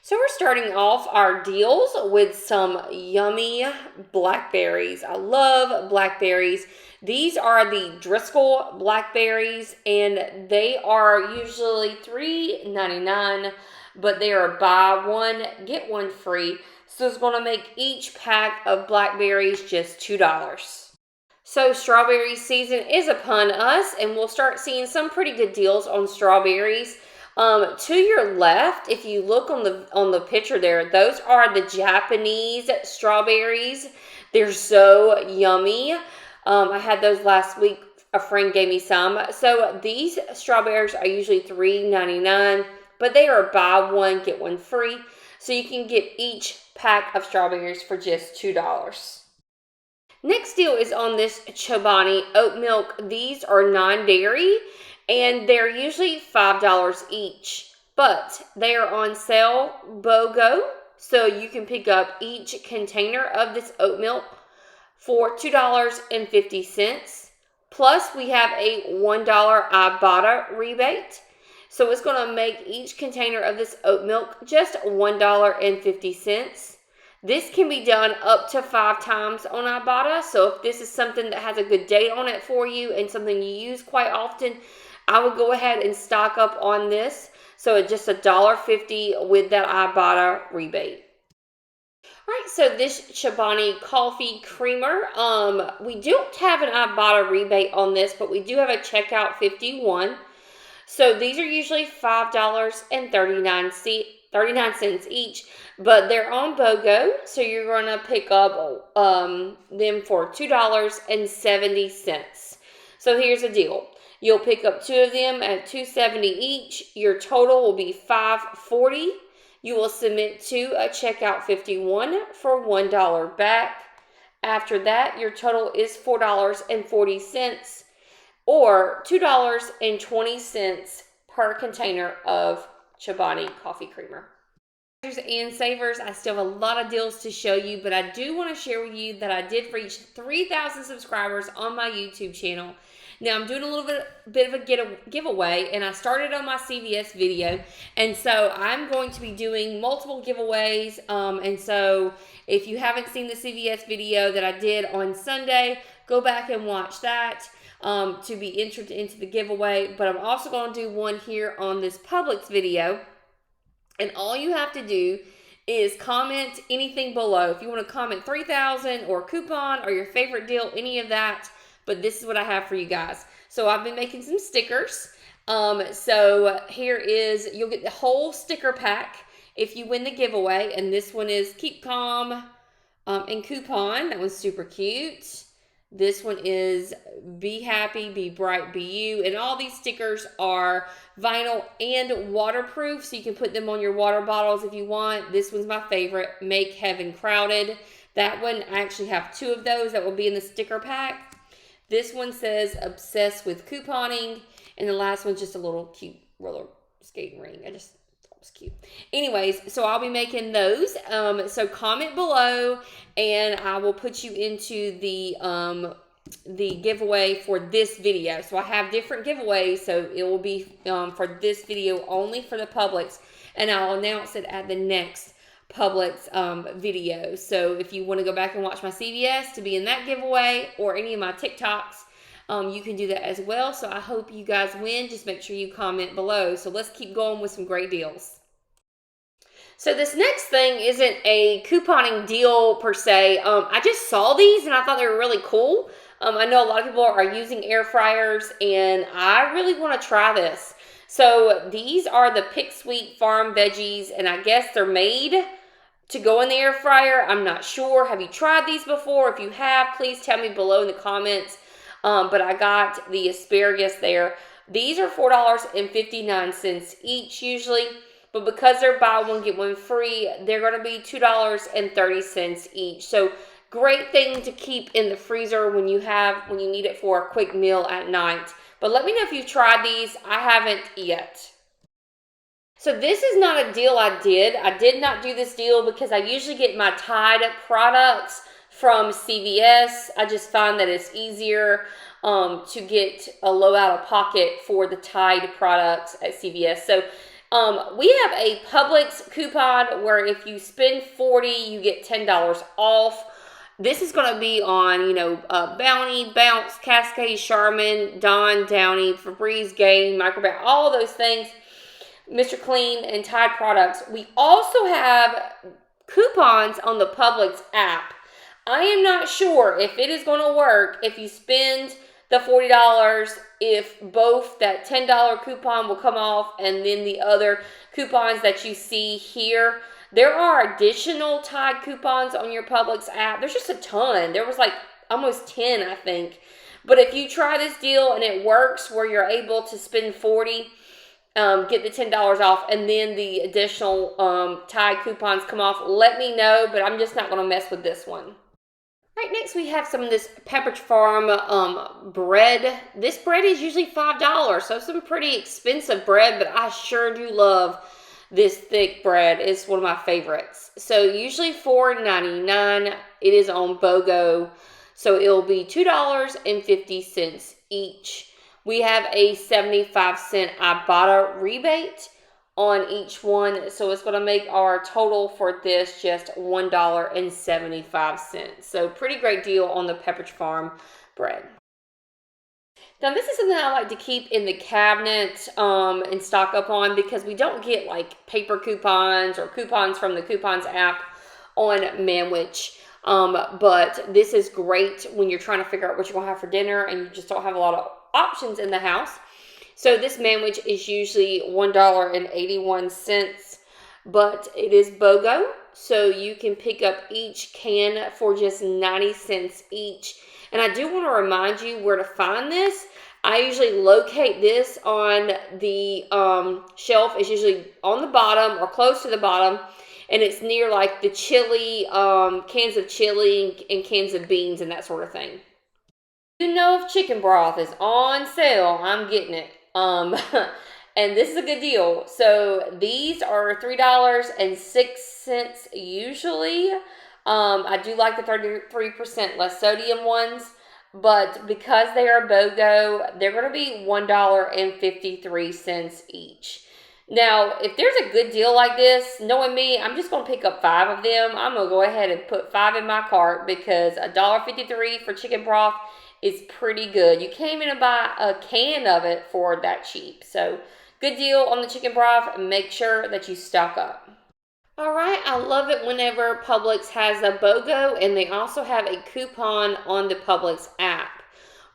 So we're starting off our deals with some yummy blackberries. I love blackberries. These are the Driscoll blackberries, and they are usually $3.99, but they are buy one, get one free. So it's going to make each pack of blackberries just $2. So strawberry season is upon us, and we'll start seeing some pretty good deals on strawberries. To your left, if you look on the picture there, those are the Japanese strawberries. They're so yummy. I had those last week. A friend gave me some. So these strawberries are usually $3.99, but they are buy one, get one free. So you can get each pack of strawberries for just $2. Next deal is on this Chobani oat milk. These are non-dairy, and they're usually $5 each, but they are on sale BOGO, so you can pick up each container of this oat milk for $2.50. Plus, we have a $1 IBOTTA rebate, so it's going to make each container of this oat milk just $1.50. This can be done up to 5 times on IBOTTA, so if this is something that has a good date on it for you and something you use quite often, I would go ahead and stock up on this. So it's just $1.50 with that IBOTTA rebate. All right, so this Chobani coffee creamer, we don't have an IBOTTA rebate on this, but we do have a checkout 51. So these are usually $5.39 each, but they're on BOGO, so you're going to pick up them for $2.70. So here's the deal. You'll pick up 2 of them at $2.70 each. Your total will be $5.40. You will submit to a checkout 51 for $1 back. After that, your total is $4.40 or $2.20 per container of Chobani coffee creamer. And savers, I still have a lot of deals to show you, but I do want to share with you that I did reach 3,000 subscribers on my YouTube channel. Now I'm doing a little bit of a giveaway, and I started on my CVS video, and so I'm going to be doing multiple giveaways. And so if you haven't seen the CVS video that I did on Sunday, go back and watch that to be entered into the giveaway. But I'm also going to do one here on this Publix video. And all you have to do is comment anything below. If you want to comment 3,000 or coupon or your favorite deal, any of that. But this is what I have for you guys. So I've been making some stickers. So here is, you'll get the whole sticker pack if you win the giveaway. And this one is Keep Calm and Coupon. That one's super cute. This one is Be Happy, Be Bright, Be You. And all these stickers are vinyl and waterproof, so you can put them on your water bottles if you want. This one's my favorite, Make Heaven Crowded. That one, I actually have 2 of those that will be in the sticker pack. This one says Obsessed with Couponing. And the last one's just a little cute roller skating ring. I just thought it was cute. Anyways, so I'll be making those. So comment below, and I will put you into the giveaway for this video. So I have different giveaways, so it will be for this video only for the Publix, and I'll announce it at the next Publix video. So if you want to go back and watch my CVS to be in that giveaway or any of my TikToks, you can do that as well. So I hope you guys win. Just make sure you comment below. So let's keep going with some great deals. So this next thing isn't a couponing deal per se. I just saw these and I thought they were really cool. I know a lot of people are using air fryers, and I really want to try this. So these are the Pick Sweet Farm veggies, and I guess they're made to go in the air fryer. I'm not sure. Have you tried these before? If you have, please tell me below in the comments. But I got the asparagus there. These are $4.59 each usually, but because they're buy one, get one free, they're going to be $2.30 each. So great thing to keep in the freezer when you need it for a quick meal at night. But let me know if you've tried these. I haven't yet. So this is not a deal I did. I did not do this deal because I usually get my Tide products from CVS. I just find that it's easier to get a low out of pocket for the Tide products at CVS. So We have a Publix coupon where if you spend $40, you get $10 off. This is going to be on, Bounty, Bounce, Cascade, Charmin, Dawn, Downy, Febreze, Gain, Microbat, all those things. Mr. Clean and Tide products. We also have coupons on the Publix app. I am not sure if it is going to work if you spend the $40, if both that $10 coupon will come off and then the other coupons that you see here. There are additional Tide coupons on your Publix app. There's just a ton. There was like almost 10, I think. But if you try this deal and it works where you're able to spend $40, get the $10 off, and then the additional Tide coupons come off, let me know, but I'm just not going to mess with this one. All right, next we have some of this Pepperidge Farm bread. This bread is usually $5, so some pretty expensive bread, but I sure do love this thick bread. It's one of my favorites. So usually $4.99. It is on BOGO, so it'll be $2.50 each. We have a 75-cent IBOTTA rebate on each one, so it's going to make our total for this just $1.75. So pretty great deal on the Pepperidge Farm bread. Now this is something I like to keep in the cabinet and stock up on, because we don't get like paper coupons or coupons from the coupons app on Manwich. But this is great when you're trying to figure out what you're going to have for dinner and you just don't have a lot of options in the house. So this Manwich is usually $1.81, but it is BOGO, so you can pick up each can for just 90 cents each. And I do want to remind you where to find this. I usually locate this on the shelf. It's usually on the bottom or close to the bottom, and it's near like the chili, cans of chili and cans of beans and that sort of thing. You know, if chicken broth is on sale, I'm getting it. And this is a good deal. So these are $3.06 usually. I do like the 33% less sodium ones, but because they are BOGO, they're going to be $1.53 each. Now, if there's a good deal like this, knowing me, I'm just going to pick up 5 of them. I'm going to go ahead and put 5 in my cart, because $1.53 for chicken broth is pretty good. You can't even buy a can of it for that cheap. So good deal on the chicken broth. Make sure that you stock up. All right, I love it whenever Publix has a BOGO, and they also have a coupon on the Publix app.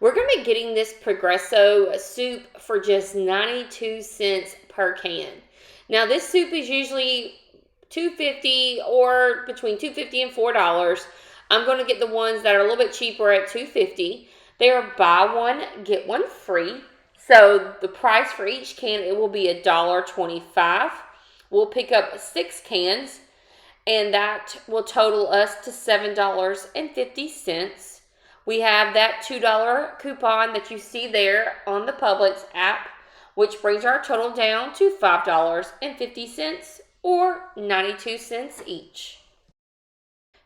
We're going to be getting this Progresso soup for just 92 cents per can. Now, this soup is usually $2.50 or between $2.50 and $4. I'm going to get the ones that are a little bit cheaper at $2.50. They are buy one, get one free. So the price for each can, it will be $1.25. We'll pick up 6 cans, and that will total us to $7.50. We have that $2 coupon that you see there on the Publix app, which brings our total down to $5.50 or 92 cents each.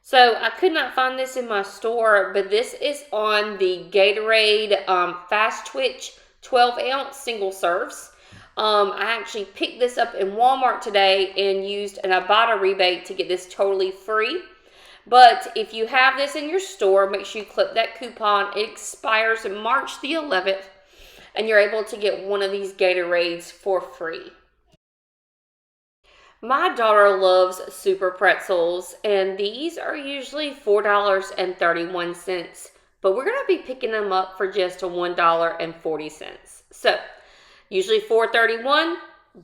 So I could not find this in my store, but this is on the Gatorade Fast Twitch 12-ounce single serves. I actually picked this up in Walmart today and used an IBOTTA rebate to get this totally free. But if you have this in your store, make sure you clip that coupon. It expires March the 11th, and you're able to get one of these Gatorades for free. My daughter loves Super Pretzels, and these are usually $4.31, but we're going to be picking them up for just $1.40. So, usually $4.31,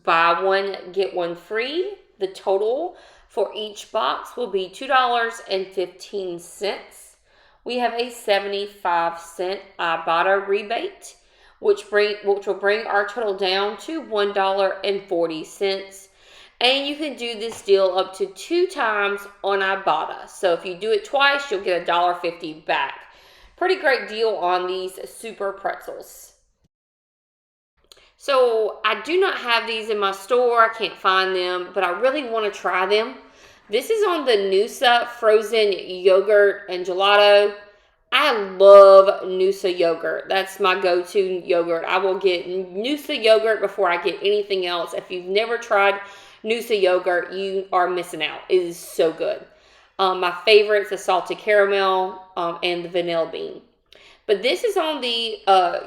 buy one, get one free. The total for each box will be $2.15. We have a 75-cent IBOTTA rebate, which will bring our total down to $1.40. And you can do this deal up to 2 times on Ibotta. So if you do it twice, you'll get $1.50 back. Pretty great deal on these Super Pretzels. So I do not have these in my store. I can't find them, but I really want to try them. This is on the Noosa frozen yogurt and gelato. I love Noosa yogurt. That's my go-to yogurt. I will get Noosa yogurt before I get anything else. If you've never tried Noosa yogurt, you are missing out. It is so good. My favorite is the salted caramel and the vanilla bean. But this is on the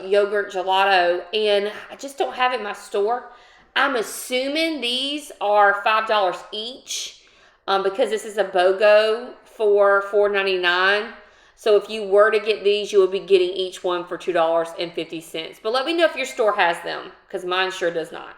yogurt gelato, and I just don't have it in my store. I'm assuming these are $5 each because this is a BOGO for $4.99. So if you were to get these, you would be getting each one for $2.50. But let me know if your store has them, because mine sure does not.